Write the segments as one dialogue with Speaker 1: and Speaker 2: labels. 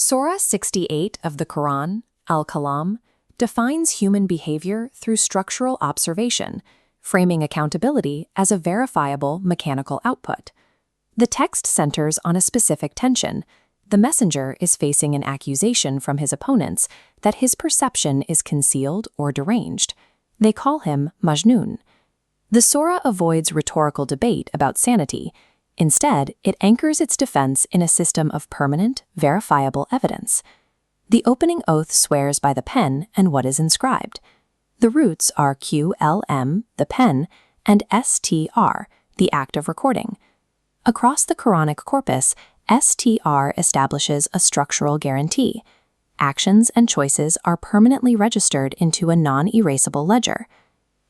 Speaker 1: Surah 68 of the Quran, Al-Qalam, defines human behavior through structural observation, framing accountability as a verifiable mechanical output. The text centers on a specific tension. The messenger is facing an accusation from his opponents that his perception is concealed or deranged. They call him Majnun. The surah avoids rhetorical debate about sanity. Instead, it anchors its defense in a system of permanent, verifiable evidence. The opening oath swears by the pen and what is inscribed. The roots are QLM, the pen, and STR, the act of recording. Across the Quranic corpus, STR establishes a structural guarantee. Actions and choices are permanently registered into a non-erasable ledger.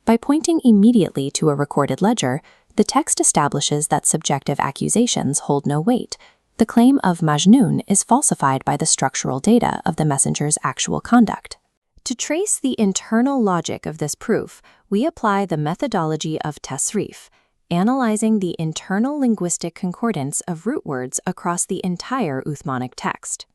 Speaker 1: By pointing immediately to a recorded ledger, the text establishes that subjective accusations hold no weight. The claim of Majnun is falsified by the structural data of the messenger's actual conduct. To trace the internal logic of this proof, we apply the methodology of tasrif, analyzing the internal linguistic concordance of root words across the entire Uthmanic text.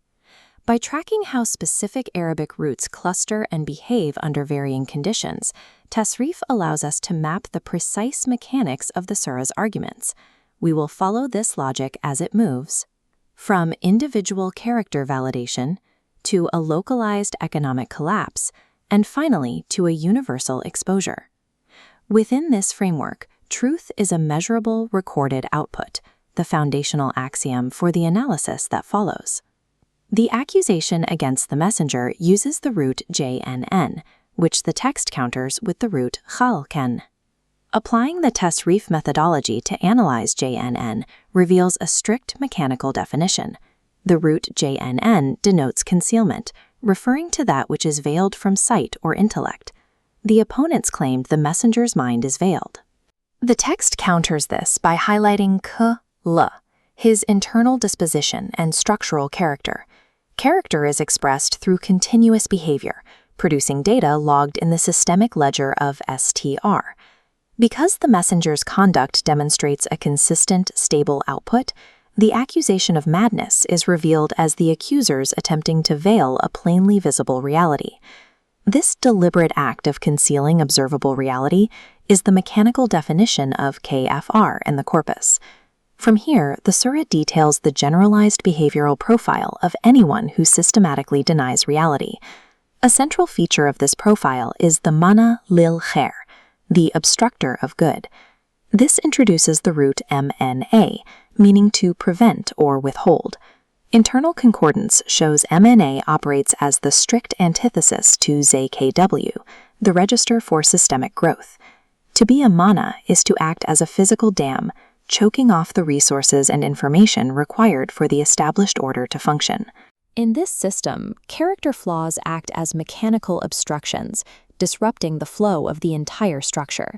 Speaker 1: By tracking how specific Arabic roots cluster and behave under varying conditions, tasrif allows us to map the precise mechanics of the surah's arguments. We will follow this logic as it moves, from individual character validation to a localized economic collapse, and finally to a universal exposure. Within this framework, truth is a measurable recorded output, the foundational axiom for the analysis that follows. The accusation against the messenger uses the root JNN, which the text counters with the root khalken. Applying the tasrif methodology to analyze JNN reveals a strict mechanical definition. The root JNN denotes concealment, referring to that which is veiled from sight or intellect. The opponents claimed the messenger's mind is veiled. The text counters this by highlighting l, his internal disposition and structural character. Character is expressed through continuous behavior, producing data logged in the systemic ledger of STR. Because the messenger's conduct demonstrates a consistent, stable output, the accusation of madness is revealed as the accusers attempting to veil a plainly visible reality. This deliberate act of concealing observable reality is the mechanical definition of KFR in the corpus. From here, the surah details the generalized behavioral profile of anyone who systematically denies reality. A central feature of this profile is the mana lil khair, the obstructor of good. This introduces the root MNA, meaning to prevent or withhold. Internal concordance shows MNA operates as the strict antithesis to ZKW, the register for systemic growth. To be a mana is to act as a physical dam, choking off the resources and information required for the established order to function. In this system, character flaws act as mechanical obstructions, disrupting the flow of the entire structure.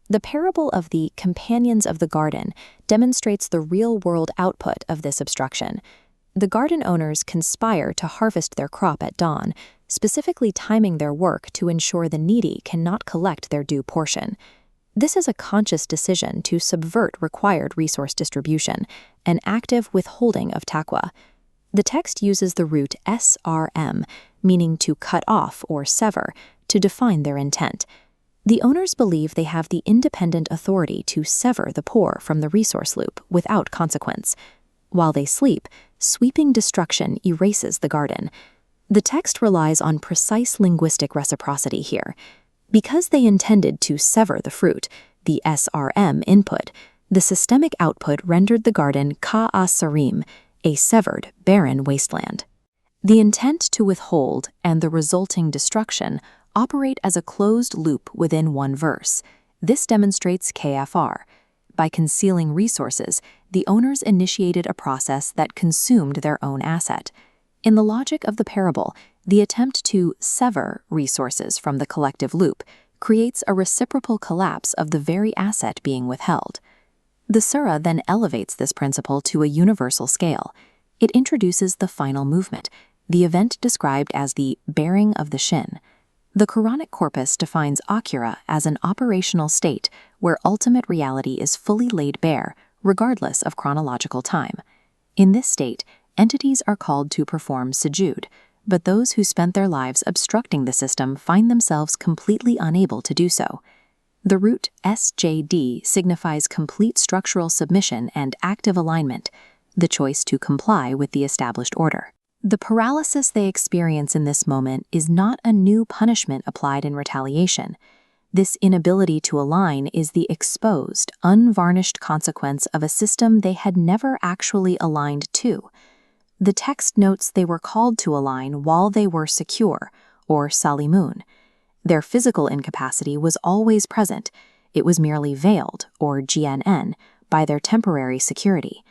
Speaker 1: The parable of the companions of the garden demonstrates the real-world output of this obstruction. The garden owners conspire to harvest their crop at dawn, specifically timing their work to ensure the needy cannot collect their due portion. This is a conscious decision to subvert required resource distribution, an active withholding of taqwa. The text uses the root SRM, meaning to cut off or sever, to define their intent. The owners believe they have the independent authority to sever the poor from the resource loop without consequence. While they sleep, sweeping destruction erases the garden. The text relies on precise linguistic reciprocity here. Because they intended to sever the fruit, the SRM input, the systemic output rendered the garden Ka'asarim, a severed, barren wasteland. The intent to withhold and the resulting destruction operate as a closed loop within one verse. This demonstrates KFR. By concealing resources, the owners initiated a process that consumed their own asset. In the logic of the parable, the attempt to sever resources from the collective loop creates a reciprocal collapse of the very asset being withheld. The surah then elevates this principle to a universal scale. It introduces the final movement, the event described as the baring of the shin. The Quranic corpus defines akira as an operational state where ultimate reality is fully laid bare, regardless of chronological time. In this state, entities are called to perform sujood, but those who spent their lives obstructing the system find themselves completely unable to do so. The root SJD signifies complete structural submission and active alignment, the choice to comply with the established order. The paralysis they experience in this moment is not a new punishment applied in retaliation. This inability to align is the exposed, unvarnished consequence of a system they had never actually aligned to. The text notes they were called to align while they were secure, or salimun. Their physical incapacity was always present. It was merely veiled, or GNN, by their temporary security.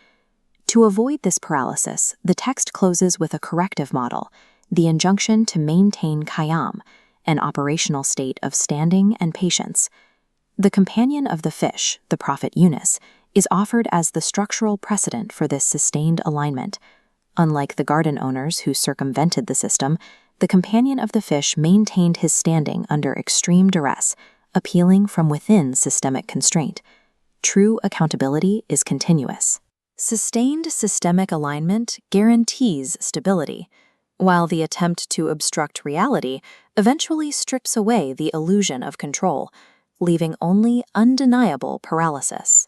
Speaker 1: To avoid this paralysis, the text closes with a corrective model, the injunction to maintain qiyam, an operational state of standing and patience. The companion of the fish, the prophet Yunus, is offered as the structural precedent for this sustained alignment. Unlike the garden owners who circumvented the system, the companion of the fish maintained his standing under extreme duress, appealing from within systemic constraint. True accountability is continuous. Sustained systemic alignment guarantees stability, while the attempt to obstruct reality eventually strips away the illusion of control, leaving only undeniable paralysis.